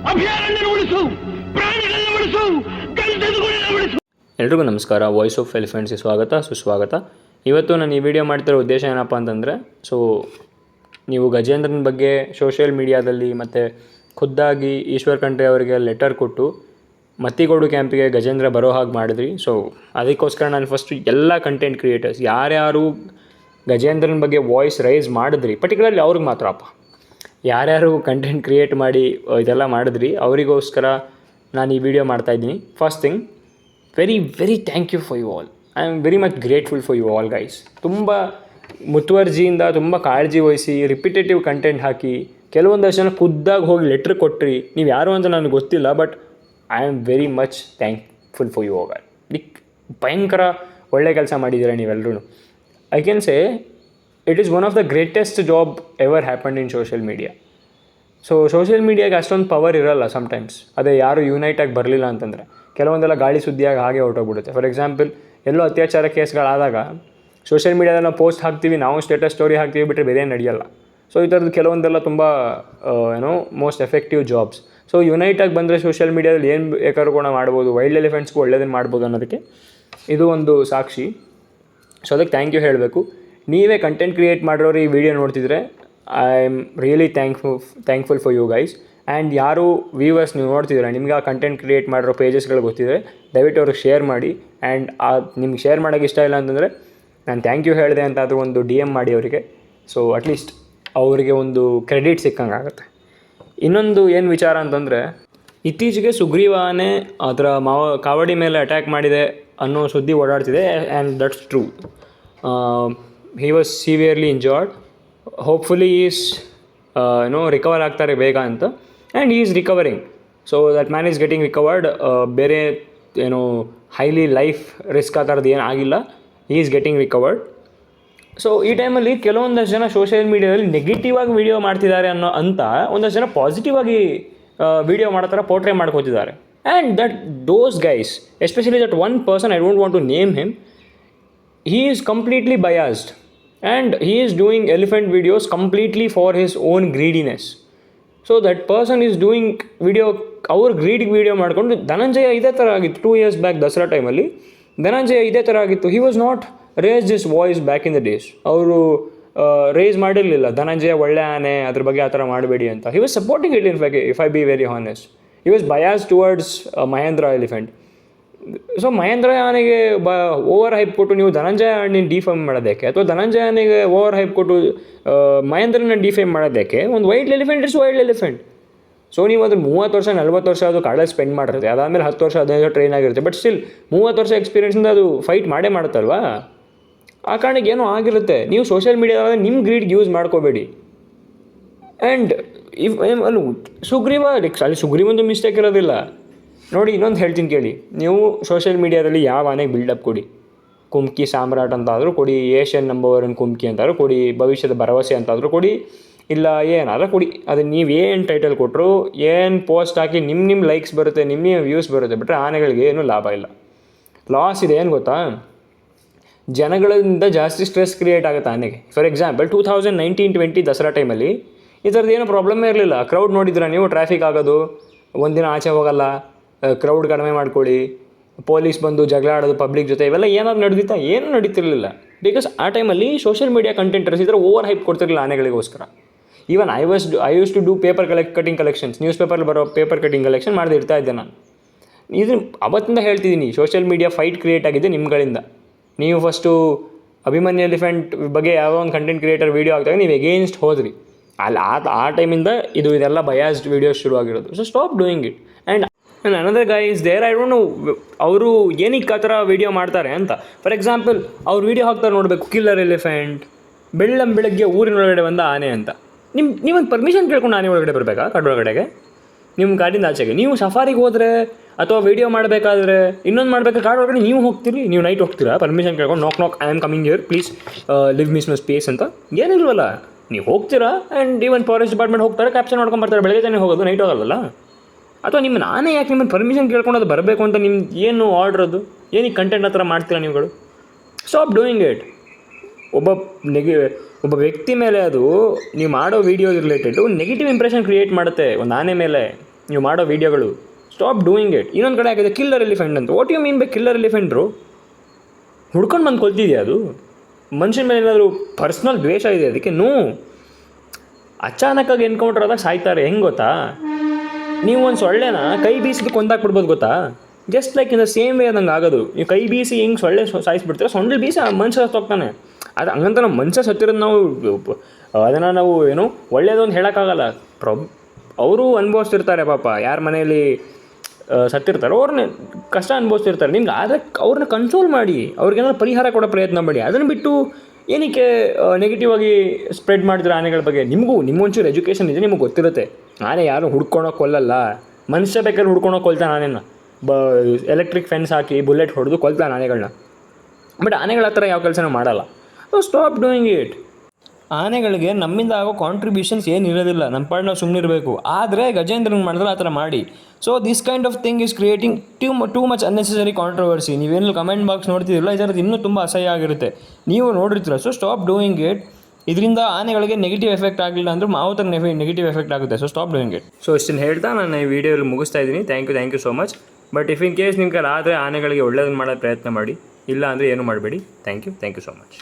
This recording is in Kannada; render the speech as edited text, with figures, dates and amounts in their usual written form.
ಅಭಯಾರಣ್ಯ ಉಳಿಸು, ಪ್ರಾಣಿಗಳನ್ನ ಉಳಿಸು, ಗಂಧದಗುಳಿನ ಉಳಿಸು. ಎಲ್ರಿಗೂ ನಮಸ್ಕಾರ. ವಾಯ್ಸ್ ಆಫ್ ಎಲಿಫೆಂಟ್ಸ್ಗೆ ಸುಸ್ವಾಗತ. ಇವತ್ತು ನಾನು ಈ ವಿಡಿಯೋ ಮಾಡ್ತಿರೋ ಉದ್ದೇಶ ಏನಪ್ಪ ಅಂತಂದರೆ, ನೀವು ಗಜೇಂದ್ರನ ಬಗ್ಗೆ ಸೋಷಿಯಲ್ ಮೀಡಿಯಾದಲ್ಲಿ ಮತ್ತು ಖುದ್ದಾಗಿ ಈಶ್ವರ್ ಖಂಡ್ರೆ ಅವರಿಗೆ ಲೆಟರ್ ಕೊಟ್ಟು ಮತ್ತಿಗೋಡು ಕ್ಯಾಂಪಿಗೆ ಗಜೇಂದ್ರ ಬರೋ ಹಾಗೆ ಮಾಡಿದ್ರಿ. ಅದಕ್ಕೋಸ್ಕರ ನಾನು ಫಸ್ಟು ಎಲ್ಲ ಕಂಟೆಂಟ್ ಕ್ರಿಯೇಟರ್ಸ್ ಯಾರ್ಯಾರು ಗಜೇಂದ್ರನ ಬಗ್ಗೆ ವಾಯ್ಸ್ ರೈಸ್ ಮಾಡಿದ್ರಿ, ಪರ್ಟಿಕ್ಯುಲರ್ಲಿ ಅವ್ರಿಗೆ ಮಾತ್ರಪ್ಪ, ಯಾರ್ಯಾರು ಕಂಟೆಂಟ್ ಕ್ರಿಯೇಟ್ ಮಾಡಿ ಇದೆಲ್ಲ ಮಾಡಿದ್ರಿ ಅವರಿಗೋಸ್ಕರ ನಾನು ಈ ವಿಡಿಯೋ ಮಾಡ್ತಾಯಿದ್ದೀನಿ. First thing, very thank you for you all. I am very much grateful for you all guys. ತುಂಬ ಮುತುವರ್ಜಿಯಿಂದ ತುಂಬ ಕಾಳಜಿ ವಹಿಸಿ ರಿಪಿಟೇಟಿವ್ ಕಂಟೆಂಟ್ ಹಾಕಿ ಕೆಲವೊಂದಷ್ಟು ಜನ ಖುದ್ದಾಗಿ ಹೋಗಿ ಲೆಟ್ರ್ ಕೊಟ್ರಿ. ನೀವು ಯಾರು ಅಂತ ನನಗೆ ಗೊತ್ತಿಲ್ಲ, but I am very much thankful for you all. ಭಯಂಕರ ಒಳ್ಳೆ ಕೆಲಸ ಮಾಡಿದ್ದೀರ ನೀವೆಲ್ಲರೂ. I can say it is one of the greatest job ever happened in social media. Social ಮೀಡಿಯಾಗೆ ಅಷ್ಟೊಂದು ಪವರ್ ಇರೋಲ್ಲ ಸಮಟೈಮ್ಸ್. ಅದೇ ಯಾರು ಯುನೈಟಾಗಿ ಬರಲಿಲ್ಲ ಅಂತಂದರೆ ಕೆಲವೊಂದೆಲ್ಲ ಗಾಳಿ ಸುದ್ದಿಯಾಗಿ ಹಾಗೆ ಹೊರಟೋಗ್ಬಿಡುತ್ತೆ. ಫಾರ್ ಎಕ್ಸಾಂಪಲ್, ಎಲ್ಲೋ ಅತ್ಯಾಚಾರ ಕೇಸ್ಗಳಾದಾಗ ಸೋಷಿಯಲ್ ಮೀಡಿಯಾದಲ್ಲಿ ನಾವು ಪೋಸ್ಟ್ ಹಾಕ್ತೀವಿ, ನಾವು ಸ್ಟೇಟಸ್ ಸ್ಟೋರಿ ಹಾಕ್ತೀವಿ, ಬಿಟ್ಟರೆ ಬೇರೆ ನಡೆಯಲ್ಲ. ಈ ಥರದ್ದು ಕೆಲವೊಂದೆಲ್ಲ ತುಂಬ ಮೋಸ್ಟ್ ಎಫೆಕ್ಟಿವ್ ಜಾಬ್ಸ್. ಯುನೈಟಾಗಿ ಬಂದರೆ ಸೋಷಿಯಲ್ ಮೀಡಿಯಾದಲ್ಲಿ ಏನು ಬೇಕಾದ್ರೂ ಕೂಡ ಮಾಡ್ಬೋದು, ವೈಲ್ಡ್ ಎಲಿಫೆಂಟ್ಸ್ಗೂ ಒಳ್ಳೇದನ್ನು ಮಾಡ್ಬೋದು ಅನ್ನೋದಕ್ಕೆ ಇದು ಒಂದು ಸಾಕ್ಷಿ. ಅದಕ್ಕೆ ಥ್ಯಾಂಕ್ ಯು ಹೇಳಬೇಕು. ನೀವೇ ಕಂಟೆಂಟ್ ಕ್ರಿಯೇಟ್ ಮಾಡೋರು ಈ ವಿಡಿಯೋ ನೋಡ್ತಿದ್ರೆ I am really thankful for you guys. And ಯಾರು ವ್ಯೂವರ್ಸ್ ನೀವು ನೋಡ್ತಿದ್ರೆ, ನಿಮಗೆ ಆ ಕಂಟೆಂಟ್ ಕ್ರಿಯೇಟ್ ಮಾಡಿರೋ ಪೇಜಸ್ಗಳು ಗೊತ್ತಿದ್ರೆ ದಯವಿಟ್ಟು ಅವ್ರಿಗೆ ಶೇರ್ ಮಾಡಿ. ಆ್ಯಂಡ್ ನಿಮ್ಗೆ ಶೇರ್ ಮಾಡೋಕ್ಕೆ ಇಷ್ಟ ಇಲ್ಲ ಅಂತಂದರೆ ನಾನು ಥ್ಯಾಂಕ್ ಯು ಹೇಳಿದೆ ಅಂತ ಅದು ಒಂದು DM ಮಾಡಿ ಅವರಿಗೆ. ಅಟ್ಲೀಸ್ಟ್ ಅವರಿಗೆ ಒಂದು ಕ್ರೆಡಿಟ್ ಸಿಕ್ಕಂಗೆ ಆಗುತ್ತೆ. ಇನ್ನೊಂದು ಏನು ವಿಚಾರ ಅಂತಂದರೆ, ಇತ್ತೀಚೆಗೆ ಸುಗ್ರೀವ ಆನೆ ಅದರ ಕಾವಡಿ ಮೇಲೆ ಅಟ್ಯಾಕ್ ಮಾಡಿದೆ ಅನ್ನೋ ಸುದ್ದಿ ಓಡಾಡ್ತಿದೆ. And that's true. He was severely injured. Hopefully is recover ಆಗ್ತಾರೆ ಬೇಗ ಅಂತ. And is recovering. That man is getting recovered. ಬೇರೆ ಹೈಲಿ ಲೈಫ್ ರಿಸ್ಕ್ ಆ ಥರದ್ದು ಏನು ಆಗಿಲ್ಲ. Is getting recovered. ಈ ಟೈಮಲ್ಲಿ ಕೆಲವೊಂದಷ್ಟು ಜನ ಸೋಷಿಯಲ್ ಮೀಡಿಯಾದಲ್ಲಿ ನೆಗೆಟಿವ್ ಆಗಿ ವೀಡಿಯೋ ಮಾಡ್ತಿದ್ದಾರೆ ಅಂತ ಒಂದಷ್ಟು ಜನ ಪಾಸಿಟಿವ್ ಆಗಿ ವೀಡಿಯೋ ಮಾಡೋ ಥರ ಪೋರ್ಟ್ರೇ ಮಾಡ್ಕೋತಿದ್ದಾರೆ. And those guys, especially that one person, I don't want to name him, he is completely biased and he is doing elephant videos completely for his own greediness. That person is doing our greed video ಮಾಡ್ಕೊಂಡು. ಧನಂಜಯ ಇದೇ ಥರ ಆಗಿತ್ತು 2 years ಬ್ಯಾಕ್ ದಸರಾ ಟೈಮಲ್ಲಿ. ಧನಂಜಯ ಇದೇ ಥರ ಆಗಿತ್ತು. He was not raise this voice back in the days. ಅವರು ರೇಸ್ ಮಾಡಿರಲಿಲ್ಲ ಧನಂಜಯ ಒಳ್ಳೆ ಆನೆ, ಅದ್ರ ಬಗ್ಗೆ ಆ ಥರ ಮಾಡಬೇಡಿ ಅಂತ. He was supporting it. In fact, if I be very honest, he was bias towards Mahendra elephant. Mahendra ಆನೆಗೆ ಓವರ್ ಹೈಪ್ ಕೊಟ್ಟು ನೀವು ಧನಂಜಯ ಆನೆನ ಡಿಫೇಮ್ ಮಾಡೋದಕ್ಕೆ, ಅಥವಾ ಧನಂಜಯ ಆನೆಗೆ ಓವರ್ ಹೈಪ್ ಕೊಟ್ಟು ಮಹೇಂದ್ರನ ಡಿಫೇಮ್ ಮಾಡೋದಕ್ಕೆ, ಒಂದು wild elephant is wild elephant. ನೀವು ಅದ್ರ 30 ವರ್ಷ 40 ವರ್ಷ ಅದು ಕಾಡಲ್ಲಿ ಸ್ಪೆಂಡ್ ಮಾಡಿರುತ್ತೆ. ಅದಾದಮೇಲೆ 10 ವರ್ಷ 15 ವರ್ಷ ಟ್ರೈನ್ ಆಗಿರುತ್ತೆ. ಬಟ್ ಸ್ಟಿಲ್ 30 ವರ್ಷ ಎಕ್ಸ್ಪೀರಿಯನ್ಸಿಂದ ಅದು ಫೈಟ್ ಮಾಡೇ ಮಾಡುತ್ತಲ್ವಾ. ಆ ಕಾರಣಕ್ಕೆ ಏನೋ ಆಗಿರುತ್ತೆ. ನೀವು ಸೋಷಿಯಲ್ ಮೀಡಿಯಾದಾಗ ನಿಮ್ಮ ಗ್ರೀಡ್ಗೆ ಯೂಸ್ ಮಾಡ್ಕೋಬೇಡಿ. ಆ್ಯಂಡ್ ಅಲ್ಲಿ ಸುಗ್ರೀವಂದು ಮಿಸ್ಟೇಕ್ ಇರೋದಿಲ್ಲ. ನೋಡಿ, ಇನ್ನೊಂದು ಹೇಳ್ತೀನಿ ಕೇಳಿ. ನೀವು ಸೋಷಿಯಲ್ ಮೀಡಿಯಾದಲ್ಲಿ ಯಾವ ಆನೆಗೆ ಬಿಲ್ಡಪ್ ಕೊಡಿ, ಕುಮ್ಕಿ ಸಾಮ್ರಾಟ್ ಅಂತಾದರೂ ಕೊಡಿ, ಏಷ್ಯನ್ ನಂಬರ್ 1 ಕುಮ್ಕಿ ಅಂತಾದರೂ ಕೊಡಿ, ಭವಿಷ್ಯದ ಭರವಸೆ ಅಂತಾದರೂ ಕೊಡಿ, ಇಲ್ಲ ಏನಾದರೂ ಕೊಡಿ. ಅದು ನೀವು ಏನು ಟೈಟಲ್ ಕೊಟ್ಟರು, ಏನು ಪೋಸ್ಟ್ ಹಾಕಿ ನಿಮ್ಮ ಲೈಕ್ಸ್ ಬರುತ್ತೆ, ನಿಮ್ಮ ವ್ಯೂಸ್ ಬರುತ್ತೆ, ಬಿಟ್ಟರೆ ಆನೆಗಳಿಗೆ ಏನೂ ಲಾಭ ಇಲ್ಲ. ಲಾಸ್ ಇದೆ. ಏನು ಗೊತ್ತಾ, ಜನಗಳಿಂದ ಜಾಸ್ತಿ ಸ್ಟ್ರೆಸ್ ಕ್ರಿಯೇಟ್ ಆಗುತ್ತೆ ಆನೆಗೆ. ಫಾರ್ ಎಕ್ಸಾಂಪಲ್ 2019-20 ದಸರಾ ಟೈಮಲ್ಲಿ ಈ ಥರದ್ದು ಏನೂ ಪ್ರಾಬ್ಲಮ್ಮೇ ಇರಲಿಲ್ಲ. ಕ್ರೌಡ್ ನೋಡಿದ್ರೆ ನೀವು, ಟ್ರಾಫಿಕ್ ಆಗೋದು, ಒಂದಿನ ಆಚೆ ಹೋಗಲ್ಲ, ಕ್ರೌಡ್ ಕಡಿಮೆ ಮಾಡ್ಕೊಳ್ಳಿ, ಪೊಲೀಸ್ ಬಂದು ಜಗಳ ಆಡೋದು ಪಬ್ಲಿಕ್ ಜೊತೆ, ಇವೆಲ್ಲ ಏನಾದ್ರು ನಡೆದಿತ್ತಾ? ಏನೂ ನಡೀತಿರಲಿಲ್ಲ. ಬಿಕಾಸ್ ಆ ಟೈಮಲ್ಲಿ ಸೋಷಿಯಲ್ ಮೀಡಿಯಾ ಕಂಟೆಂಟರ್ಸ್ ಇದ್ದರೆ ಓವರ್ ಹೈಪ್ ಕೊಡ್ತಿರಲಿಲ್ಲ ಆನೆಗಳಿಗೋಸ್ಕರ. Even I use to do paper cutting collections. News paper ಬರೋ ಪೇಪರ್ ಕಟಿಂಗ್ ಕಲೆಕ್ಷನ್ ಮಾಡದೇ ಇರ್ತಾ ಇದ್ದೆ ನಾನು. ಅವತ್ತಿಂದ ಹೇಳ್ತಿದ್ದೀನಿ, ಸೋಷಿಯಲ್ ಮೀಡಿಯಾ ಫೈಟ್ ಕ್ರಿಯೇಟ್ ಆಗಿದೆ ನಿಮ್ಗಳಿಂದ. ನೀವು ಫಸ್ಟು ಅಭಿಮನ್ಯು ಎಲಿಫೆಂಟ್ ಬಗ್ಗೆ ಯಾವುದೋ ಒಂದು ಕಂಟೆಂಟ್ ಕ್ರಿಯೇಟರ್ ವೀಡಿಯೋ ಆಗ್ದಾಗ ನೀವು ಎಗೇನ್ಸ್ಟ್ ಹೋದ್ರಿ. ಆ ಟೈಮಿಂದ ಇದೆಲ್ಲ ಬಯಾಸ್ಡ್ ವೀಡಿಯೋಸ್ ಶುರು ಆಗಿರೋದು. Stop doing it. And another guy is there. I don't know ಅವರು ಏನಕ್ಕೆ ಆ ಥರ ವೀಡಿಯೋ ಮಾಡ್ತಾರೆ ಅಂತ. ಫಾರ್ ಎಕ್ಸಾಂಪಲ್, ಅವ್ರು ವೀಡಿಯೋ ಹಾಕ್ತಾರೆ ನೋಡಬೇಕು, ಕಿಲ್ಲರ್ ಎಲಿಫೆಂಟ್, ಬೆಳಗ್ಗೆ ಊರಿನೊಳಗಡೆ ಬಂದ ಆನೆ ಅಂತ. ನೀವೊಂದು ಪರ್ಮಿಷನ್ ಕೇಳ್ಕೊಂಡು ಆನೆ ಒಳಗಡೆ ಬರಬೇಕಾ? ಕಾಡೊಳಗಡೆಗೆ, ನಿಮ್ಮ ಕಾಡಿಂದ ಆಚೆಗೆ. ನೀವು ಸಫಾರಿಗೆ ಹೋದರೆ ಅಥವಾ ವೀಡಿಯೋ ಮಾಡಬೇಕಾದ್ರೆ, ಇನ್ನೊಂದು ಮಾಡಬೇಕಾದ್ರೆ ಕಾಡೊಳಗಡೆ ನೀವು ಹೋಗ್ತೀರಿ, ನೀವು ನೈಟ್ ಹೋಗ್ತೀರಾ ಪರ್ಮಿಷನ್ ಕೇಳ್ಕೊಂಡು, knock I am coming here, please leave me no space ಅಂತ. ಏನಿಲ್ವಲ್ಲ, ನೀವು ಹೋಗ್ತೀರಾ. ಆ್ಯಂಡ್ ಈವನ್ ಫಾರೆಸ್ಟ್ ಡಿಪಾರ್ಟ್ಮೆಂಟ್ ಹೋಗ್ತಾರೆ, ಕ್ಯಾಪ್ಚರ್ ಮಾಡ್ಕೊಂಡು ಬರ್ತಾರೆ. ಬೆಳಗ್ಗೆ ತಾನೇ ಹೋಗೋದು, ನೈಟ್ ಹೋಗಲ್ವಲ್ಲ. ಅಥವಾ ನಿಮ್ಮ ನಾನೇ ಯಾಕೆ ನಿಮ್ಮನ್ನು ಪರ್ಮಿಷನ್ ಕೇಳ್ಕೊಂಡು ಅದು ಬರಬೇಕು ಅಂತ ನಿಮ್ದು ಏನು ಆರ್ಡ್ರ್? ಅದು ಏನಕ್ಕೆ ಕಂಟೆಂಟ್ ಆ ಥರ ಮಾಡ್ತೀರಾ ನೀವುಗಳು? Stop doing it. ಒಬ್ಬ ವ್ಯಕ್ತಿ ಮೇಲೆ ಅದು ನೀವು ಮಾಡೋ video related negative impression create ಮಾಡುತ್ತೆ ಒಂದು ಆನೆ ಮೇಲೆ. ನೀವು ಮಾಡೋ ವೀಡಿಯೋಗಳು. Stop doing it. ಇನ್ನೊಂದು ಕಡೆ ಆಗಿದೆ ಕಿಲ್ಲರ್ ಎಲಿಫೆಂಟ್ ಅಂತ. What you mean by killer ಎಲಿಫೆಂಟ್ರು? ಹುಡ್ಕೊಂಡು ಬಂದು ಕೊಲ್ತಿದೆಯಾ ಅದು? ಮನುಷ್ಯನ ಮೇಲೆ ಏನಾದರೂ ಪರ್ಸ್ನಲ್ ದ್ವೇಷ ಇದೆ ಅದಕ್ಕೆ? ಅಚಾನಕ್ಕಾಗಿ ಎನ್ಕೌಂಟರ್ ಆದಾಗ ಸಾಯ್ತಾರೆ. ಹೆಂಗೆ ಗೊತ್ತಾ? ನೀವು ಒಂದು ಸೊಳ್ಳೆನ ಕೈ ಬೀಸಿದು ಕೊಂದಾಕ್ಬಿಡ್ಬೋದು ಗೊತ್ತಾ? Just like in the same way ಅದಂಗೆ ಆಗೋದು. ನೀವು ಕೈ ಬೀಸಿ ಹಿಂಗೆ ಸೊಳ್ಳೆ ಸಾಯಿಸ್ಬಿಡ್ತೀರ, ಸೊಳ್ಳೆ ಬೀಸಿ ಆ ಮನುಷ್ಯ ಸತ್ತೋಗ್ತಾನೆ. ಅದು ಹಂಗಂತ ನಾವು ಮನುಷ್ಯ ಸತ್ತಿರೋದು ನಾವು ಅದನ್ನು ನಾವು ಏನು ಒಳ್ಳೇದೊಂದು ಹೇಳೋಕ್ಕಾಗಲ್ಲ. ಅವರು ಅನುಭವಿಸ್ತಿರ್ತಾರೆ ಪಾಪ. ಯಾರ ಮನೆಯಲ್ಲಿ ಸತ್ತಿರ್ತಾರೋ ಅವ್ರನ್ನೇ ಕಷ್ಟ ಅನುಭವಿಸ್ತಿರ್ತಾರೆ. ನಿಮ್ಗೆ ಆದರೆ ಅವ್ರನ್ನ ಕನ್ಸೋಲ್ ಮಾಡಿ, ಅವ್ರಿಗೇನಾದ್ರು ಪರಿಹಾರ ಕೊಡೋ ಪ್ರಯತ್ನ ಮಾಡಿ. ಅದನ್ನು ಬಿಟ್ಟು ಏನಕ್ಕೆ ನೆಗೆಟಿವ್ ಆಗಿ ಸ್ಪ್ರೆಡ್ ಮಾಡಿದ್ರೆ ಆನೆಗಳ ಬಗ್ಗೆ? ನಿಮಗೊಂಚೂರು ಎಜುಕೇಷನ್ ಇದೆ, ನಿಮಗೆ ಗೊತ್ತಿರುತ್ತೆ. ಆನೆ ಯಾರು ಹುಡ್ಕೊಳಕ್ಕೆ ಕೊಲ್ಲಲ್ಲ. ಮನುಷ್ಯ ಬೇಕಾದ್ರೆ ಹುಡ್ಕೊಳಕ್ಕೆ ಕೊಲ್ತಾನೆ ಆನೆನ. ಎಲೆಕ್ಟ್ರಿಕ್ ಫೆನ್ಸ್ ಹಾಕಿ ಬುಲೆಟ್ ಹೊಡೆದು ಕೊಲ್ತಾನೆ ಆನೆಗಳನ್ನ. ಬಟ್ ಆನೆಗಳ ಹತ್ರ ಯಾವ ಕೆಲಸನೂ ಮಾಡಲ್ಲ. So stop doing it. ಆನೆಗಳಿಗೆ ನಮ್ಮಿಂದ ಆಗೋ ಕಾಂಟ್ರಿಬ್ಯೂಷನ್ಸ್ ಏನಿರೋದಿಲ್ಲ. ನಮ್ಮ ಪಾಡು ನಾವು ಸುಮ್ಮನಿರಬೇಕು. ಆದರೆ ಗಜೇಂದ್ರನ್ ಮಾಡಿದ್ರೆ ಆ ಥರ ಮಾಡಿ. So this kind of thing is creating too much unnecessary controversy. ನೀವೇನು ಕಮೆಂಟ್ ಬಾಕ್ಸ್ ನೋಡ್ತಿದ್ದಿಲ್ಲ, ಇದರದ್ದು ಇನ್ನೂ ತುಂಬ ಅಸಹ್ಯ ಆಗಿರುತ್ತೆ. ನೀವು ನೋಡಿರ್ತೀರ. So stop doing it. ಇದರಿಂದ ಆನೆಗಳಿಗೆ ನೆಗೆಟಿವ್ ಎಫೆಕ್ಟ್ ಆಗಲಿಲ್ಲ ಅಂದ್ರೆ ಮಾವುತರ ನೆಗೆಟಿವ್ ಎಫೆಕ್ಟ್ ಆಗುತ್ತೆ. So stop doing it. So ಇಷ್ಟನ್ನು ಹೇಳ್ತಾ ನಾನು ಈ ವಿಡಿಯೋಲ್ಲಿ ಮುಗಿಸ್ತಾ ಇದ್ದೀನಿ. Thank you so much. But if in case ನಿಮ್ಮ ಕೈಲಿ ಆದರೆ ಆನೆಗಳಿಗೆ ಒಳ್ಳೇದನ್ನು ಮಾಡೋ ಪ್ರಯತ್ನ ಮಾಡಿ. ಇಲ್ಲ ಅಂದರೆ ಏನು ಮಾಡಬೇಡಿ. Thank you so much.